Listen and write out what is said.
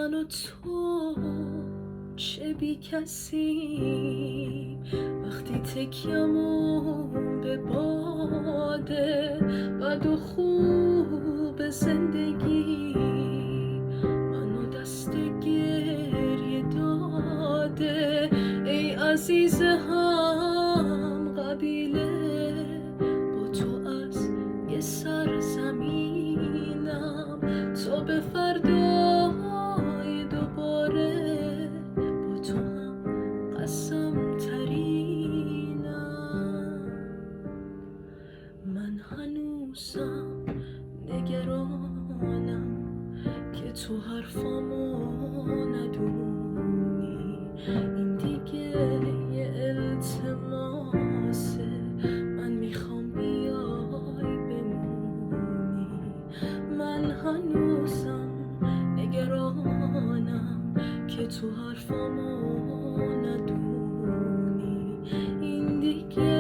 من و تو چه بی کسی وقتی تکیمون به باده بد و خوب زندگی منو دست گریه داده. ای عزیز هم قبیله با تو از یه سرزمینم تا به فردای دوباره با تو هم قسم ترینم. من هنوزم نگرانم که تو حرفامو ندونی، این دیگه یه التماسه، من میخوام بیای بمونی. من هنوزم نگرانم که تو حرفامو ندونی، این دیگه